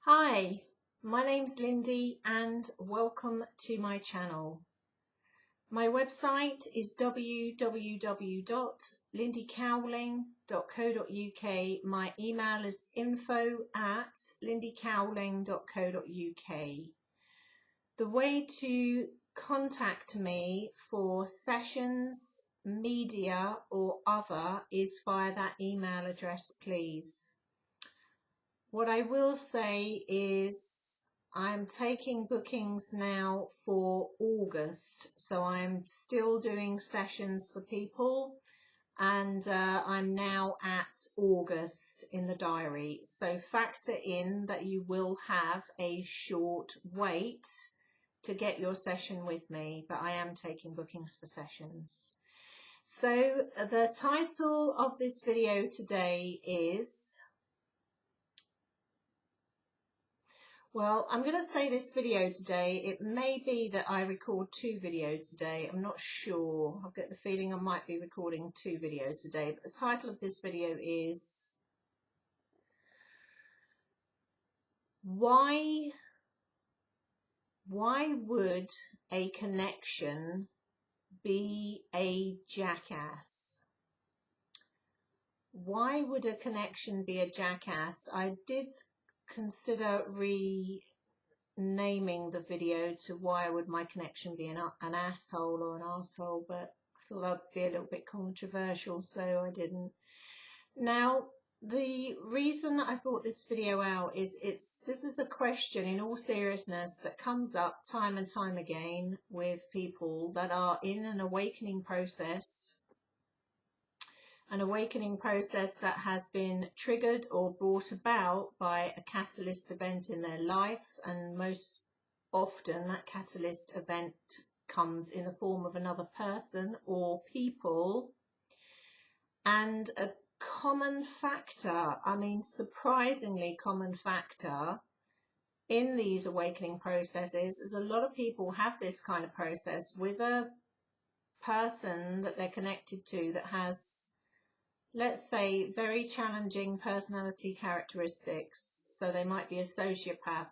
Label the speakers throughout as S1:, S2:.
S1: Hi, my name's Lindy and welcome to my channel. My website is www.lindycowling.co.uk. My email is info@lindycowling.co.uk. The way to contact me for sessions, media or other is via that email address, please. What I will say is I'm taking bookings now for August, so I'm still doing sessions for people, and I'm now at August in the diary. So factor in that you will have a short wait to get your session with me, but I am taking bookings for sessions. So the title of this video today is... Well, I'm going to say this video today, it may be that I record two videos today, I'm not sure. I've got the feeling I might be recording two videos today, but the title of this video is Why would a connection be a jackass? Why would a connection be a jackass? I did consider renaming the video to Why Would My Connection Be an Asshole or an Arsehole, but I thought that would be a little bit controversial, so I didn't. Now, the reason I brought this video out is this is a question, in all seriousness, that comes up time and time again with people that are in an awakening process. An awakening process that has been triggered or brought about by a catalyst event in their life, and most often that catalyst event comes in the form of another person or people. And a common factor, I mean surprisingly common factor in these awakening processes is a lot of people have this kind of process with a person that they're connected to that has, let's say, very challenging personality characteristics. So they might be a sociopath,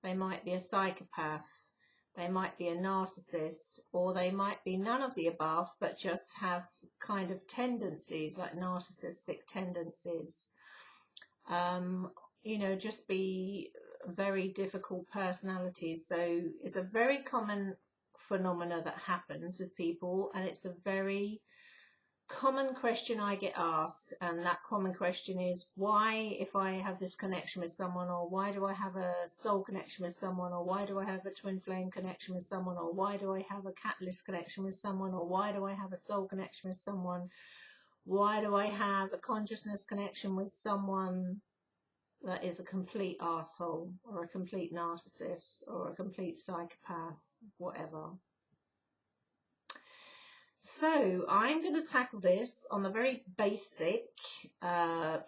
S1: they might be a psychopath, they might be a narcissist, or they might be none of the above, but just have kind of tendencies like narcissistic tendencies. You know, just be very difficult personalities. So it's a very common phenomena that happens with people, and it's a very common question I get asked, and that common question is, why, if I have this connection with someone, or why do I have a soul connection with someone, or why do I have a twin flame connection with someone, or why do I have a catalyst connection with someone, or why do I have a soul connection with someone, why do I have a consciousness connection with someone that is a complete arsehole, or a complete narcissist, or a complete psychopath, whatever. So I'm going to tackle this on the very basic,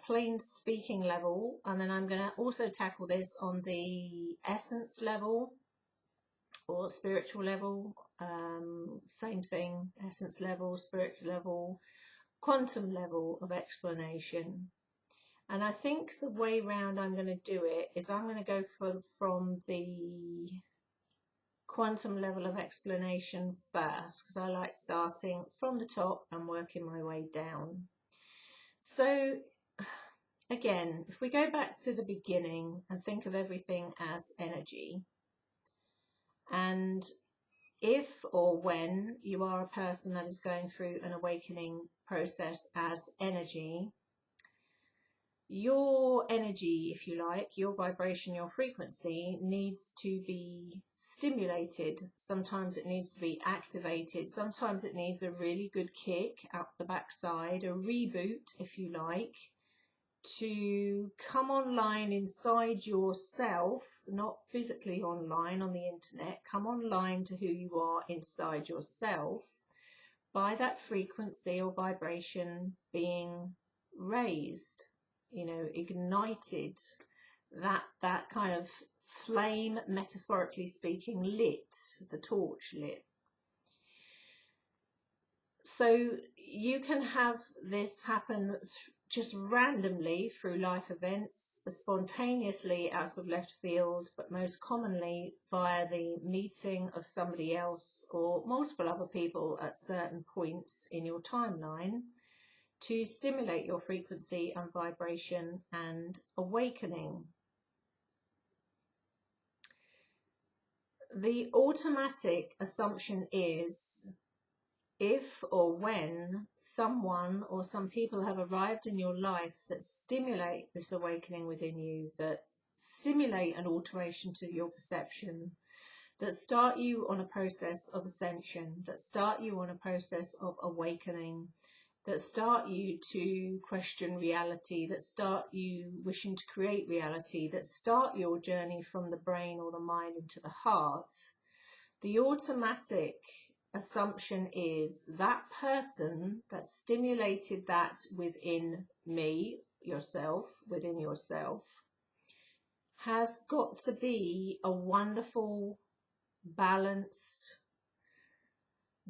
S1: plain speaking level, and then I'm going to also tackle this on the essence level or spiritual level, same thing, essence level, spiritual level, quantum level of explanation. And I think the way round I'm going to do it is I'm going to go from the quantum level of explanation first, because I like starting from the top and working my way down. So again, if we go back to the beginning and think of everything as energy, and if or when you are a person that is going through an awakening process as energy, your energy, if you like, your vibration, your frequency needs to be stimulated. Sometimes it needs to be activated. Sometimes it needs a really good kick up the backside, a reboot, if you like, to come online inside yourself, not physically online on the internet, come online to who you are inside yourself by that frequency or vibration being raised. You know, ignited, that kind of flame, metaphorically speaking, lit, the torch lit. So you can have this happen just randomly through life events, spontaneously out of left field, but most commonly via the meeting of somebody else or multiple other people at certain points in your timeline to stimulate your frequency and vibration and awakening. The automatic assumption is, if or when someone or some people have arrived in your life that stimulate this awakening within you, that stimulate an alteration to your perception, that start you on a process of ascension, that start you on a process of awakening, that start you to question reality, that start you wishing to create reality, that start your journey from the brain or the mind into the heart, the automatic assumption is that person that stimulated that within me, yourself, within yourself, has got to be a wonderful, balanced,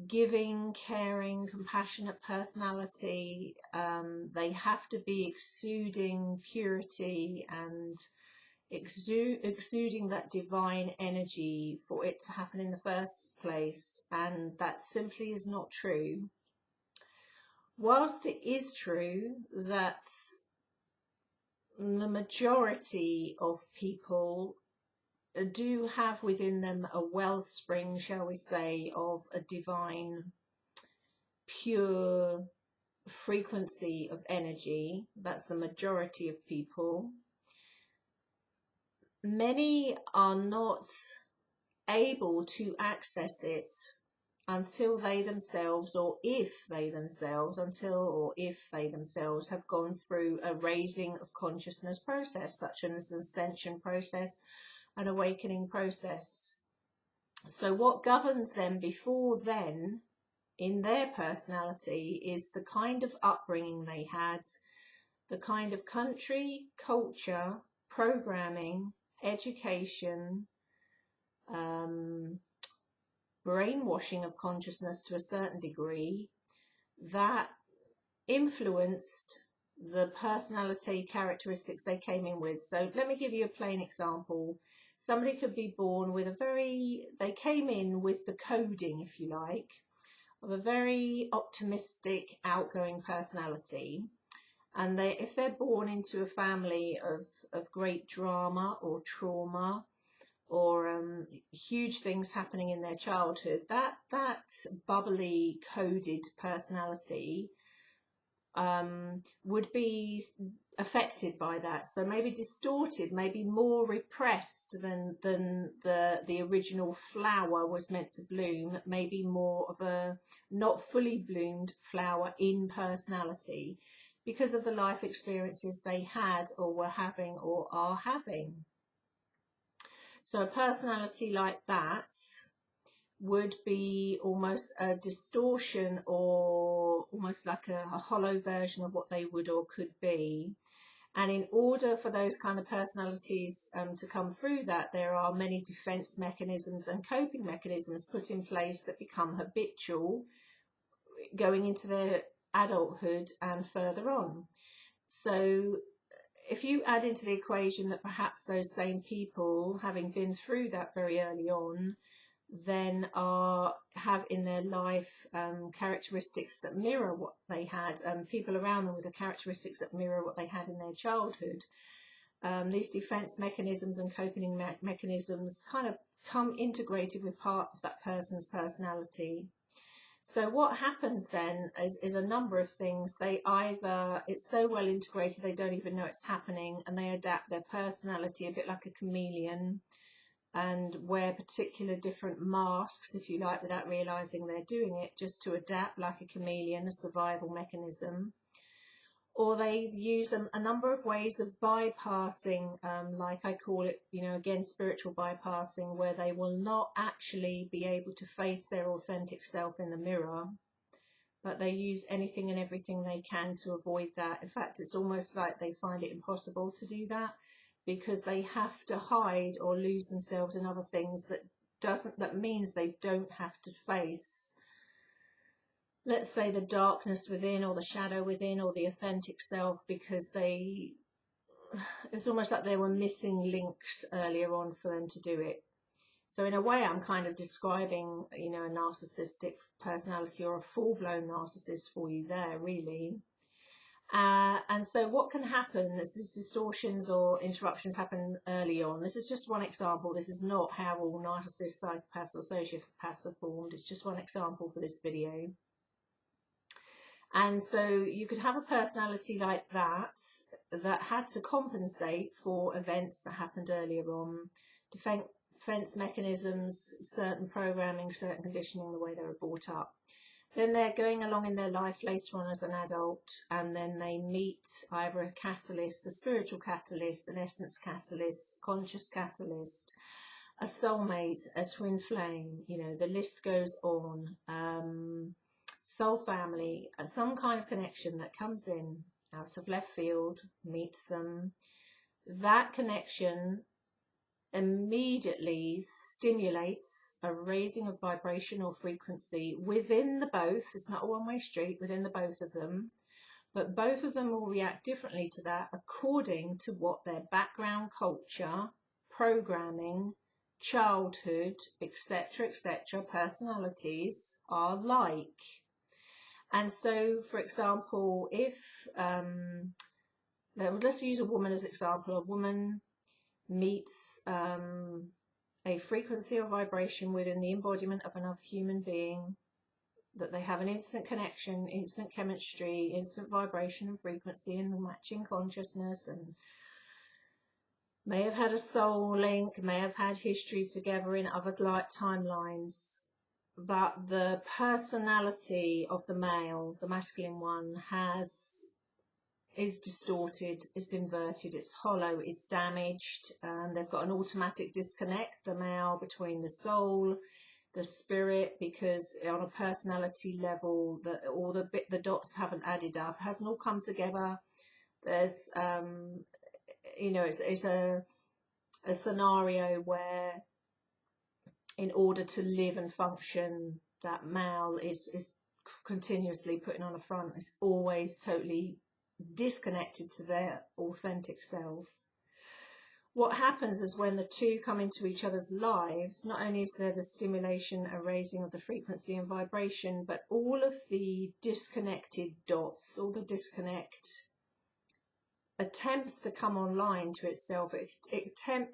S1: giving, caring, compassionate personality. They have to be exuding purity and exuding that divine energy for it to happen in the first place, and that simply is not true. Whilst it is true that the majority of people do have within them a wellspring, shall we say, of a divine, pure frequency of energy, that's the majority of people, many are not able to access it until they themselves, or if they themselves, have gone through a raising of consciousness process, such as an ascension process, an awakening process. So what governs them before then in their personality is the kind of upbringing they had, the kind of country, culture, programming, education, brainwashing of consciousness to a certain degree that influenced the personality characteristics they came in with. So let me give you a plain example. Somebody could be born with they came in with the coding, if you like, of a very optimistic, outgoing personality. And if they're born into a family of great drama or trauma, or huge things happening in their childhood, that bubbly, coded personality would be affected by that. So maybe distorted, maybe more repressed than the original flower was meant to bloom, maybe more of a not fully bloomed flower in personality, because of the life experiences they had or were having or are having. So a personality like that would be almost a distortion, or almost like a hollow version of what they would or could be. And in order for those kind of personalities to come through that, there are many defense mechanisms and coping mechanisms put in place that become habitual going into their adulthood and further on. So if you add into the equation that perhaps those same people, having been through that very early on, then have in their life characteristics that mirror what they had, people around them with the characteristics that mirror what they had in their childhood, these defense mechanisms and coping mechanisms kind of come integrated with part of that person's personality. So what happens then is a number of things. They either, it's so well integrated they don't even know it's happening, and they adapt their personality a bit like a chameleon and wear particular different masks, if you like, without realizing they're doing it, just to adapt like a chameleon, a survival mechanism. Or they use a number of ways of bypassing, like I call it, again, spiritual bypassing, where they will not actually be able to face their authentic self in the mirror, but they use anything and everything they can to avoid that. In fact, it's almost like they find it impossible to do that, because they have to hide or lose themselves in other things that means they don't have to face let's say, the darkness within, or the shadow within, or the authentic self, because it's almost like they were missing links earlier on for them to do it. So in a way, I'm kind of describing, you know, a narcissistic personality, or a full-blown narcissist for you there, really. And so what can happen is these distortions or interruptions happen early on. This is just one example. This is not how all narcissists, psychopaths or sociopaths are formed. It's just one example for this video. And so you could have a personality like that had to compensate for events that happened earlier on, defense mechanisms, certain programming, certain conditioning, the way they were brought up. Then they're going along in their life later on as an adult, and then they meet either a catalyst, a spiritual catalyst, an essence catalyst, conscious catalyst, a soulmate, a twin flame, you know, the list goes on. Soul family, some kind of connection that comes in out of left field, meets them. That connection immediately stimulates a raising of vibration or frequency within the both. It's not a one-way street, within the both of them, but both of them will react differently to that according to what their background, culture, programming, childhood, etc., personalities are like. And so, for example, if let's use a woman as an example. A woman meets a frequency or vibration within the embodiment of another human being, that they have an instant connection, instant chemistry, instant vibration and frequency, and matching consciousness, and may have had a soul link, may have had history together in other timelines. But the personality of the male, the masculine one, is distorted, it's inverted, it's hollow, it's damaged, and they've got an automatic disconnect, the male, between the soul, the spirit, because on a personality level, all the dots haven't added up, it hasn't all come together. There's you know, it's a scenario where, in order to live and function, that male is continuously putting on a front. It's always totally disconnected to their authentic self. What happens is when the two come into each other's lives, not only is there the stimulation and raising of the frequency and vibration, but all of the disconnected dots, all the disconnect attempts to come online to itself. It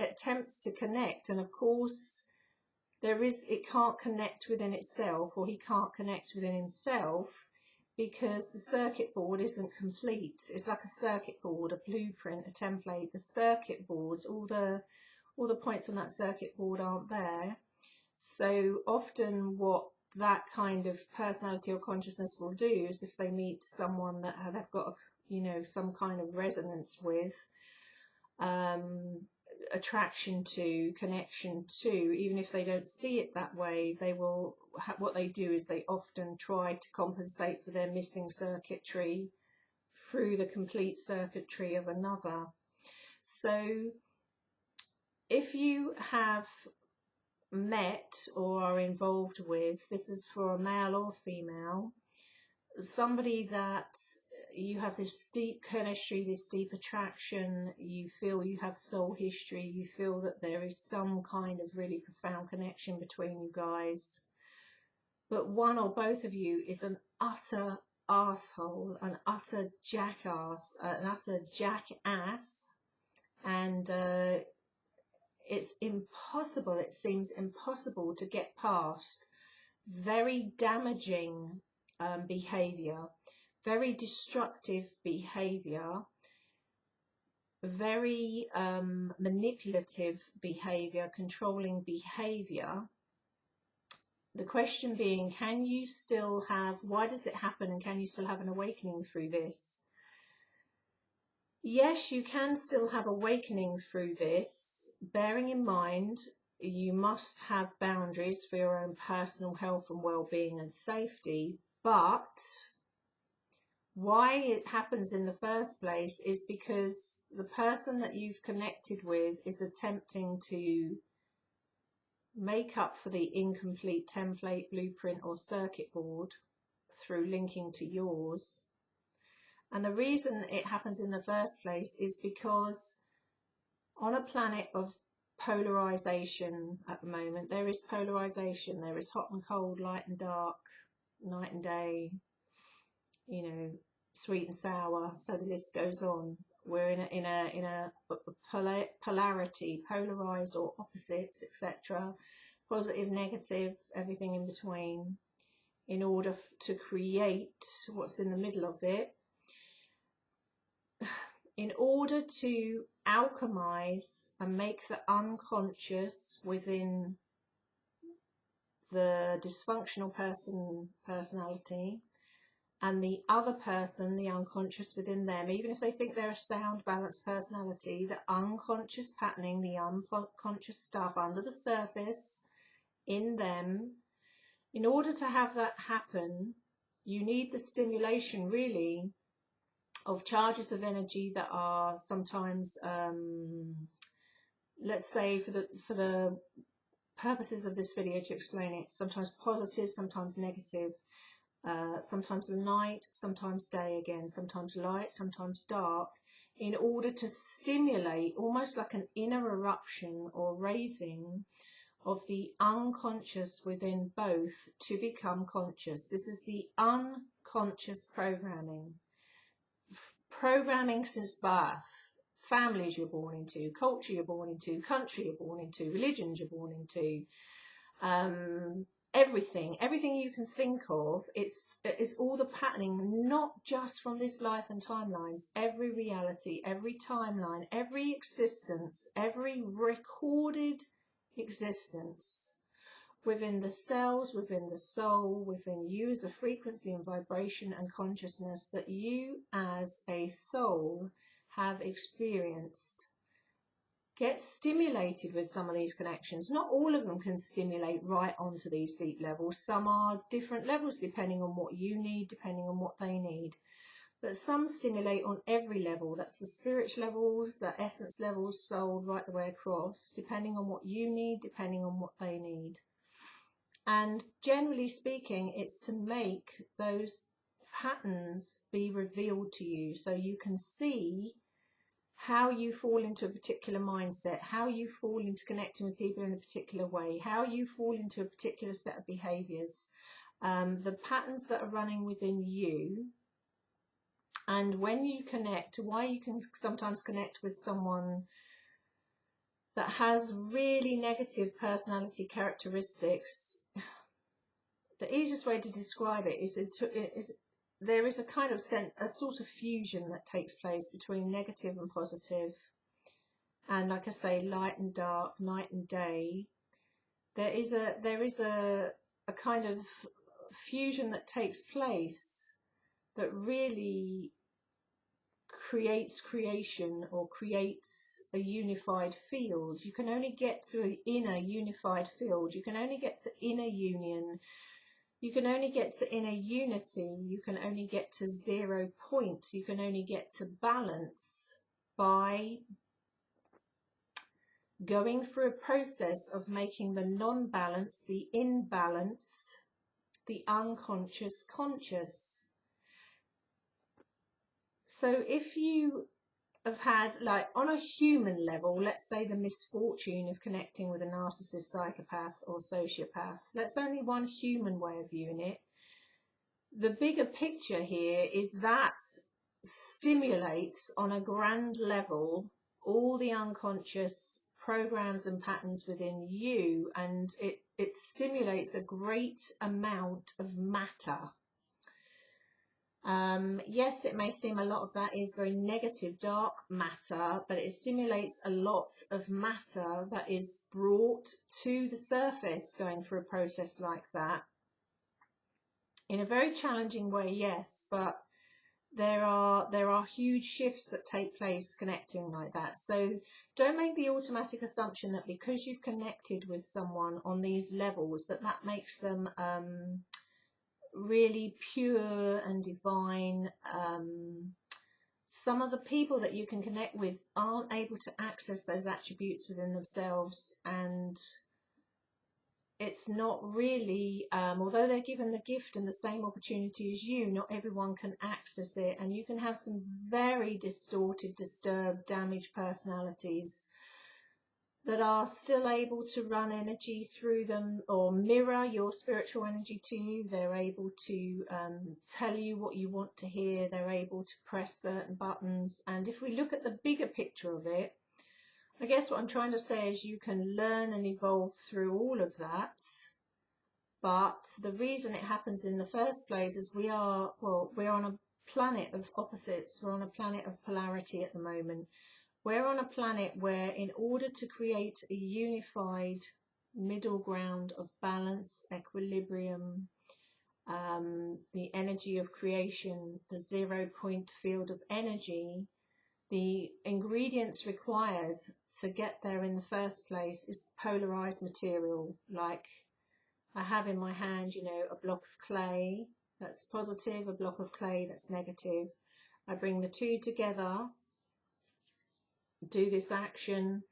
S1: attempts to connect, and of course it can't connect within itself, or he can't connect within himself, because the circuit board isn't complete. It's like a circuit board, a blueprint, a template. The circuit boards, all the points on that circuit board aren't there. So often what that kind of personality or consciousness will do is, if they meet someone that they've got, you know, some kind of resonance with, attraction to, connection to, even if they don't see it that way, they will, what they do is they often try to compensate for their missing circuitry through the complete circuitry of another. So if you have met or are involved with, this is for a male or female, somebody that you have this deep chemistry, this deep attraction, you feel you have soul history, you feel that there is some kind of really profound connection between you guys, but one or both of you is an utter arsehole, an utter jackass, and it's impossible, it seems impossible to get past very damaging behavior, very destructive behavior, very manipulative behavior, controlling behavior. The question being, can you still have, why does it happen, and can you still have an awakening through this? Yes, you can still have awakening through this, bearing in mind you must have boundaries for your own personal health and well-being and safety. But why it happens in the first place is because the person that you've connected with is attempting to make up for the incomplete template, blueprint or circuit board through linking to yours. And the reason it happens in the first place is because on a planet of polarization at the moment, there is polarization. There is hot and cold, light and dark, night and day, you know, sweet and sour. So the list goes on. We're in a polarity, polarized or opposites, etc. Positive, negative, everything in between, in order to create what's in the middle of it. In order to alchemize and make the unconscious within the dysfunctional personality and the other person, the unconscious within them, even if they think they're a sound, balanced personality, the unconscious patterning, the unconscious stuff under the surface in them, in order to have that happen, you need the stimulation, really, of charges of energy that are sometimes, let's say for the purposes of this video to explain it, sometimes positive, sometimes negative, sometimes the night, sometimes day again, sometimes light, sometimes dark, in order to stimulate almost like an inner eruption or raising of the unconscious within both to become conscious. This is the unconscious programming. Programming since birth, families you're born into, culture you're born into, country you're born into, religions you're born into, everything you can think of. It's all the patterning, not just from this life and timelines, every reality, every timeline, every existence, every recorded existence within the cells, within the soul, within you as a frequency and vibration and consciousness that you as a soul have experienced. Get stimulated with some of these connections. Not all of them can stimulate right onto these deep levels. Some are different levels depending on what you need, depending on what they need. But some stimulate on every level. That's the spiritual levels, the essence levels, soul, right the way across, depending on what you need, depending on what they need. And generally speaking, it's to make those patterns be revealed to you so you can see how you fall into a particular mindset, how you fall into connecting with people in a particular way, how you fall into a particular set of behaviors, the patterns that are running within you. And when you connect, why you can sometimes connect with someone that has really negative personality characteristics. The easiest way to describe it is there is a kind of a sort of fusion that takes place between negative and positive, and like I say, light and dark, night and day. There is a kind of fusion that takes place that really creates creation, or creates a unified field. You can only get to an inner unified field. You can only get to inner union. You can only get to inner unity. You can only get to 0 point. You can only get to balance by going through a process of making the non-balanced, the imbalanced, the unconscious conscious. So if you have had, like, on a human level, let's say the misfortune of connecting with a narcissist, psychopath or sociopath, that's only one human way of viewing it. The bigger picture here is that stimulates on a grand level all the unconscious programs and patterns within you, and it stimulates a great amount of matter. Yes, it may seem a lot of that is very negative, dark matter, but it stimulates a lot of matter that is brought to the surface going through a process like that. In a very challenging way, yes, but there are huge shifts that take place connecting like that. So don't make the automatic assumption that because you've connected with someone on these levels that makes them really pure and divine. Some of the people that you can connect with aren't able to access those attributes within themselves, and it's not really, although they're given the gift and the same opportunity as you, not everyone can access it, and you can have some very distorted, disturbed, damaged personalities that are still able to run energy through them or mirror your spiritual energy to you. They're able to tell you what you want to hear. They're able to press certain buttons. And if we look at the bigger picture of it, I guess what I'm trying to say is you can learn and evolve through all of that. But the reason it happens in the first place is we're on a planet of opposites. We're on a planet of polarity at the moment. We're on a planet where, in order to create a unified middle ground of balance, equilibrium, the energy of creation, the 0 point field of energy, the ingredients required to get there in the first place is polarized material. Like I have in my hand, you know, a block of clay that's positive, a block of clay that's negative. I bring the two together, do this action,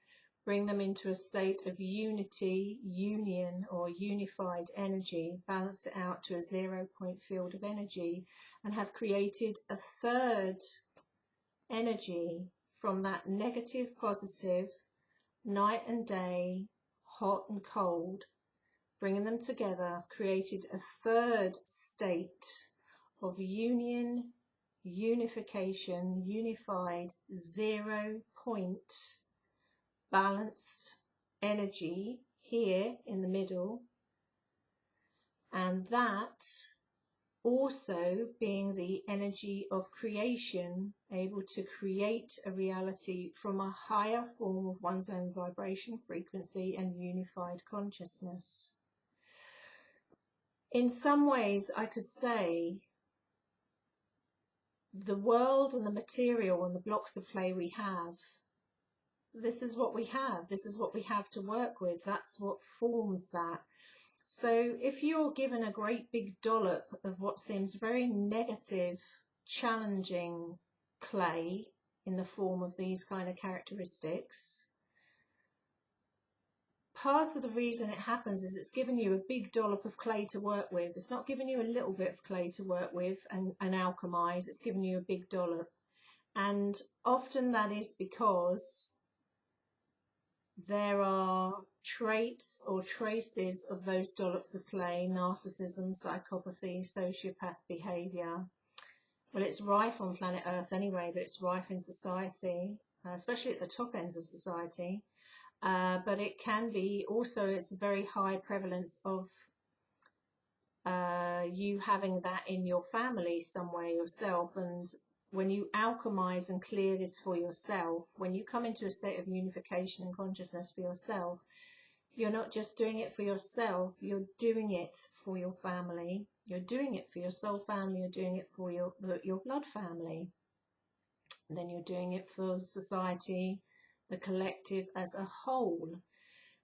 S1: bring them into a state of unity, union, or unified energy, balance it out to a 0 point field of energy, and have created a third energy from that negative, positive, night and day, hot and cold, bringing them together, created a third state of union, unification, unified, 0 point, balanced energy here in the middle, and that also being the energy of creation, able to create a reality from a higher form of one's own vibration, frequency, and unified consciousness. In some ways, I could say the world and the material and the blocks of clay we have, this is what we have. This is what we have to work with. That's what forms that. So if you're given a great big dollop of what seems very negative, challenging clay in the form of these kind of characteristics, part of the reason it happens is it's given you a big dollop of clay to work with. It's not giving you a little bit of clay to work with and alchemize. It's giving you a big dollop. And often that is because there are traits or traces of those dollops of clay: narcissism, psychopathy, sociopath behavior. Well, it's rife on planet Earth anyway, but it's rife in society, especially at the top ends of society. But it can be also, it's a very high prevalence of you having that in your family somewhere yourself. And when you alchemize and clear this for yourself, when you come into a state of unification and consciousness for yourself, you're not just doing it for yourself, you're doing it for your family, you're doing it for your soul family, you're doing it for your blood family, and then you're doing it for society, the collective as a whole.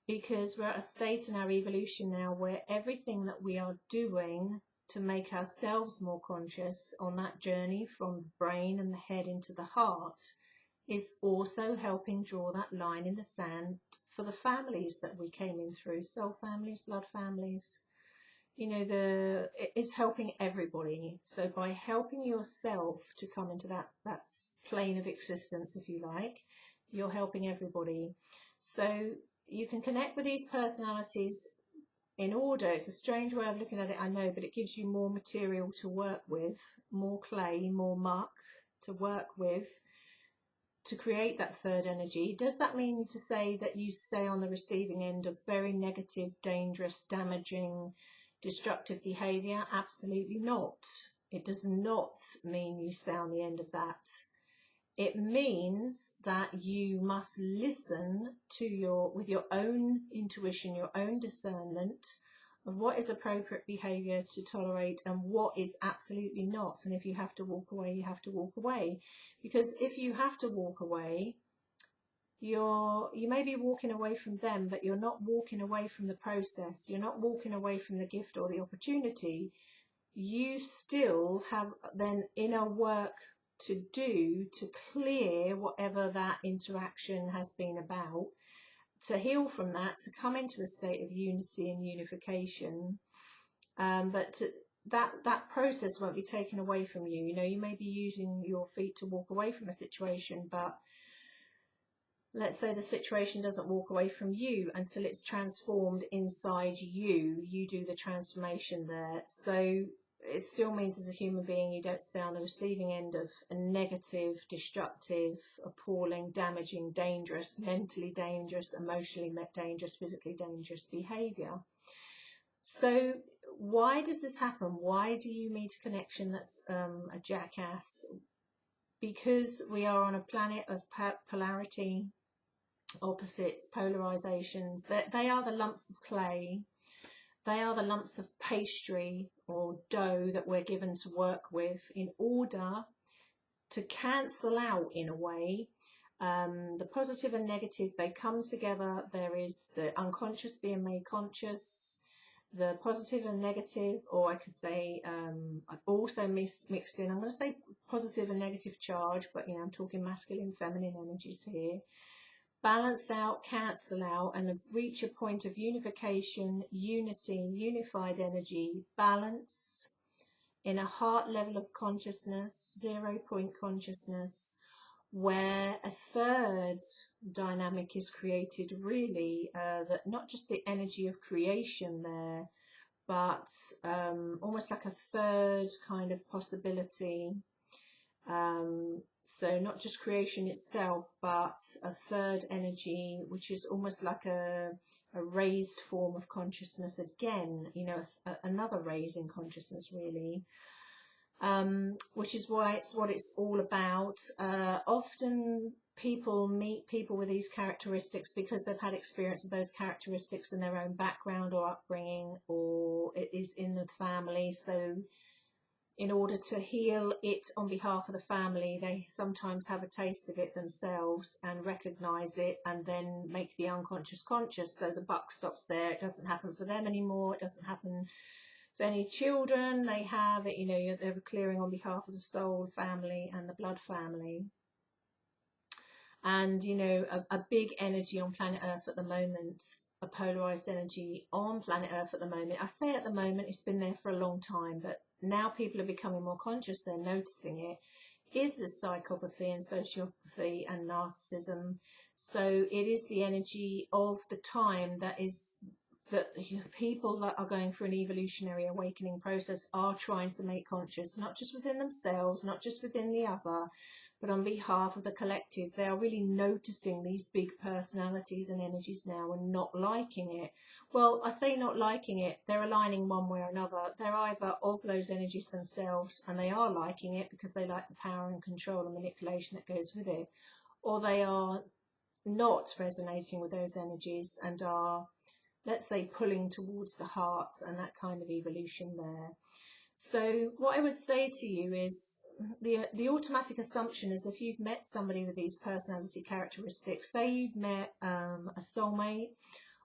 S1: Because we're at a state in our evolution now where everything that we are doing to make ourselves more conscious on that journey from the brain and the head into the heart is also helping draw that line in the sand for the families that we came in through, soul families, blood families. You know, it is helping everybody. So by helping yourself to come into that plane of existence, if you like, you're helping everybody. So you can connect with these personalities in order. It's a strange way of looking at it, I know, but it gives you more material to work with, more clay, more muck to work with, to create that third energy. Does that mean to say that you stay on the receiving end of very negative, dangerous, damaging, destructive behavior? Absolutely not. It does not mean you stay on the end of that. It means that you must listen to with your own intuition, your own discernment of what is appropriate behavior to tolerate and what is absolutely not. And if you have to walk away, you have to walk away. Because if you have to walk away, you may be walking away from them, but you're not walking away from the process. You're not walking away from the gift or the opportunity. You still have then inner work to do to clear whatever that interaction has been about, to heal from that, to come into a state of unity and unification. But that process won't be taken away from you. You know, you may be using your feet to walk away from a situation, but let's say the situation doesn't walk away from you until it's transformed inside you. You do the transformation there. So it still means as a human being you don't stay on the receiving end of a negative, destructive, appalling, damaging, dangerous, mentally dangerous, emotionally dangerous, physically dangerous behaviour. So why does this happen? Why do you meet a connection that's a jackass? Because we are on a planet of polarity, opposites, polarizations. They are the lumps of clay. They are the lumps of pastry or dough that we're given to work with in order to cancel out, in a way, the positive and negative. They come together. There is the unconscious being made conscious, the positive and negative, or I could say also mixed in. I'm going to say positive and negative charge, but you know, I'm talking masculine, feminine energies here. Balance out, cancel out, and reach a point of unification, unity, unified energy, balance in a heart level of consciousness, 0 point consciousness, where a third dynamic is created, really, that not just the energy of creation there, but almost like a third kind of possibility. So not just creation itself, but a third energy, which is almost like a raised form of consciousness again, you know, another raising consciousness, really, which is why it's what it's all about. Often people meet people with these characteristics because they've had experience of those characteristics in their own background or upbringing, or it is in the family. So in order to heal it on behalf of the family, they sometimes have a taste of it themselves and recognize it, and then make the unconscious conscious. So the buck stops there. It doesn't happen for them anymore. It doesn't happen for any children they have. It, you know, they're clearing on behalf of the soul family and the blood family. And, you know, a big energy on planet Earth at the moment, a polarized energy on planet Earth at the moment. I say at the moment, it's been there for a long time, but now people are becoming more conscious, they're noticing it, is the psychopathy and sociopathy and narcissism. So it is the energy of the time that is, that people that are going through an evolutionary awakening process are trying to make conscious, not just within themselves, not just within the other, but on behalf of the collective. They are really noticing these big personalities and energies now and not liking it. Well, I say not liking it, they're aligning one way or another. They're either of those energies themselves and they are liking it because they like the power and control and manipulation that goes with it, or they are not resonating with those energies and are, let's say, pulling towards the heart and that kind of evolution there. So what I would say to you is, the automatic assumption is, if you've met somebody with these personality characteristics, say you've met a soulmate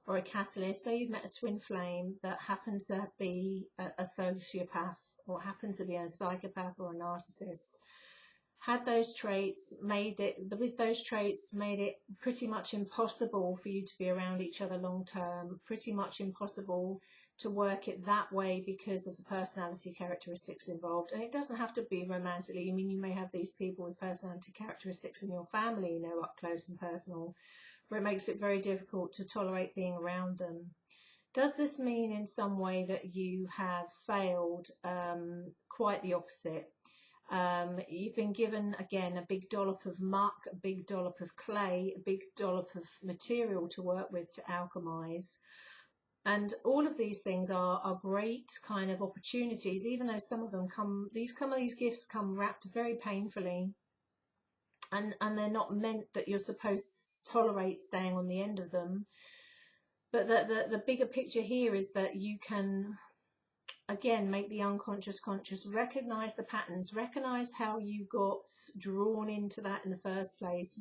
S1: or a catalyst, say you've met a twin flame that happened to be a sociopath or happened to be a psychopath or a narcissist, had those traits, made it pretty much impossible for you to be around each other long term, pretty much impossible to work it that way because of the personality characteristics involved. And it doesn't have to be romantically. I mean, you may have these people with personality characteristics in your family, you know, up close and personal, where it makes it very difficult to tolerate being around them. Does this mean in some way that you have failed? Quite the opposite. You've been given, again, a big dollop of muck, a big dollop of clay, a big dollop of material to work with, to alchemize. And all of these things are great kind of opportunities, even though some of them these gifts come wrapped very painfully, and they're not meant that you're supposed to tolerate staying on the end of them. But the bigger picture here is that you can, again, make the unconscious conscious, recognize the patterns, recognize how you got drawn into that in the first place.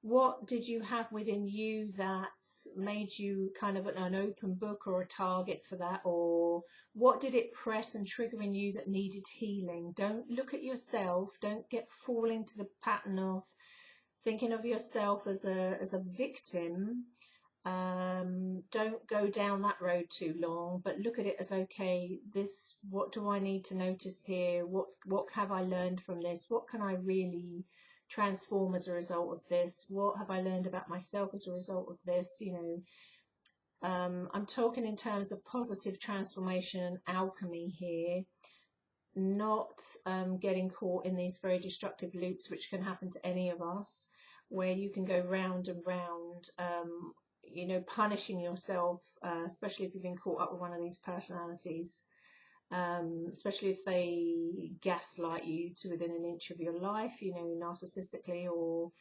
S1: What did you have within you that made you kind of an open book or a target for that? Or what did it press and trigger in you that needed healing? Don't look at yourself. Don't fall into the pattern of thinking of yourself as a victim Don't go down that road too long, but look at it as, okay, this, what do I need to notice here? What have I learned from this? What can I really transform as a result of this? What have I learned about myself as a result of this? You know, I'm talking in terms of positive transformation and alchemy here, not getting caught in these very destructive loops, which can happen to any of us, where you can go round and round, you know, punishing yourself, especially if you've been caught up with one of these personalities, especially if they gaslight you to within an inch of your life, you know, narcissistically, or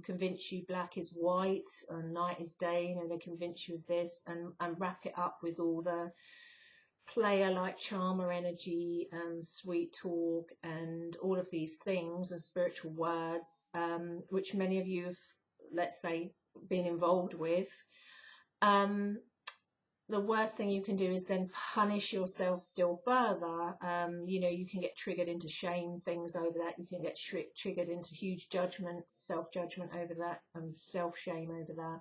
S1: convince you black is white and night is day. You know, they convince you of this and wrap it up with all the player like charmer energy and sweet talk and all of these things and spiritual words, which many of you have, let's say, been involved with. The worst thing you can do is then punish yourself still further. You know, you can get triggered into shame things over that. You can get triggered into huge judgment, self-judgment over that, self-shame over that.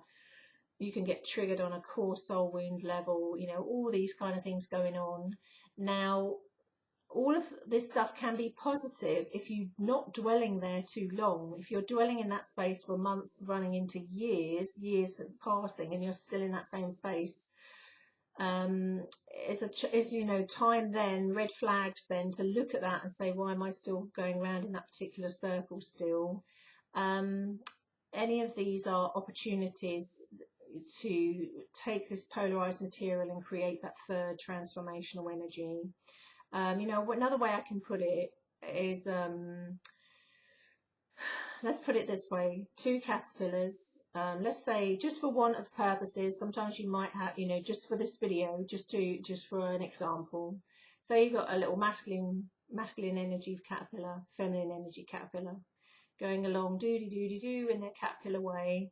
S1: You can get triggered on a core soul wound level, you know, all these kind of things going on. Now, all of this stuff can be positive if you're not dwelling there too long. If you're dwelling in that space for months running into years passing, and you're still in that same space, is you know, time then, red flags then, to look at that and say, why am I still going around in that particular circle still? Any of these are opportunities to take this polarized material and create that third transformational energy. You know, another way I can put it is, let's put it this way, two caterpillars, let's say, just for want of purposes, sometimes you might have, you know, just for this video, just for an example, say you've got a little masculine energy caterpillar, feminine energy caterpillar, going along do in their caterpillar way,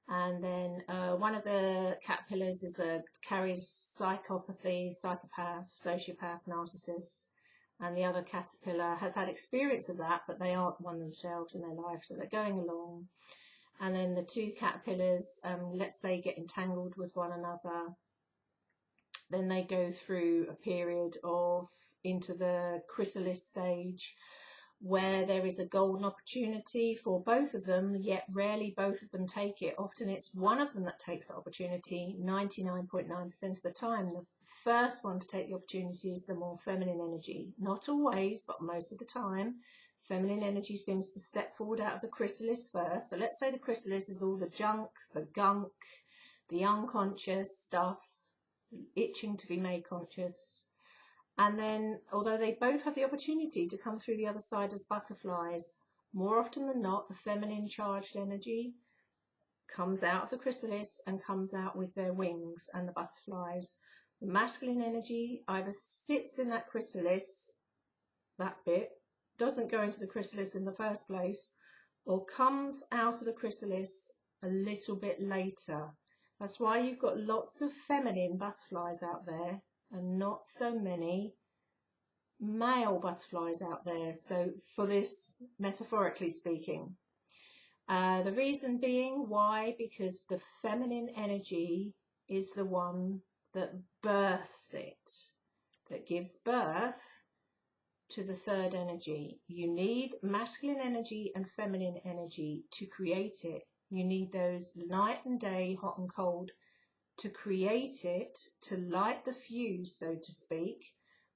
S1: and then one of the caterpillars carries psychopathy, psychopath, sociopath, narcissist, and the other caterpillar has had experience of that, but they aren't one themselves in their life, so they're going along. And then the two caterpillars, let's say, get entangled with one another. Then they go through a period of into the chrysalis stage, where there is a golden opportunity for both of them, yet rarely both of them take it. Often it's one of them that takes the opportunity 99.9% of the time. The first one to take the opportunity is the more feminine energy. Not always, but most of the time. Feminine energy seems to step forward out of the chrysalis first. So let's say the chrysalis is all the junk, the gunk, the unconscious stuff, itching to be made conscious. And then, although they both have the opportunity to come through the other side as butterflies, more often than not, the feminine charged energy comes out of the chrysalis and comes out with their wings and the butterflies. The masculine energy either sits in that chrysalis, that bit, doesn't go into the chrysalis in the first place, or comes out of the chrysalis a little bit later. That's why you've got lots of feminine butterflies out there and not so many male butterflies out there. So for this, metaphorically speaking, the reason being why, because the feminine energy is the one that births it, that gives birth to the third energy. You need masculine energy and feminine energy to create it. You need those night and day, hot and cold, to create it, to light the fuse, so to speak.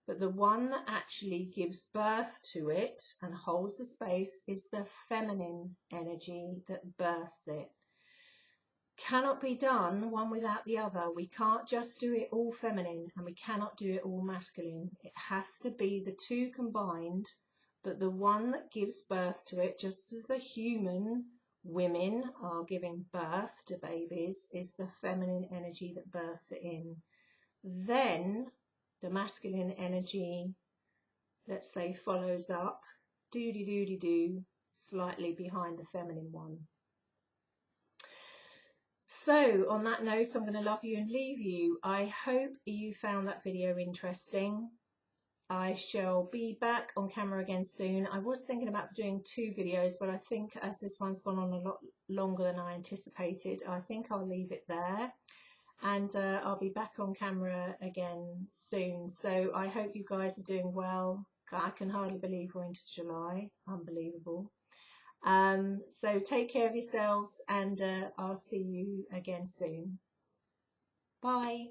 S1: But the one that actually gives birth to it and holds the space is the feminine energy that births it. Cannot be done one without the other. We can't just do it all feminine and we cannot do it all masculine. It has to be the two combined, but the one that gives birth to it, just as the human women are giving birth to babies, is the feminine energy that births it in. Then the masculine energy, let's say, follows up, do, slightly behind the feminine one. So on that note, I'm going to love you and leave you. I hope you found that video interesting. I shall be back on camera again soon. I was thinking about doing 2 videos, but I think as this one's gone on a lot longer than I anticipated, I think I'll leave it there. And I'll be back on camera again soon. So I hope you guys are doing well. I can hardly believe we're into July. Unbelievable. So take care of yourselves, and I'll see you again soon. Bye.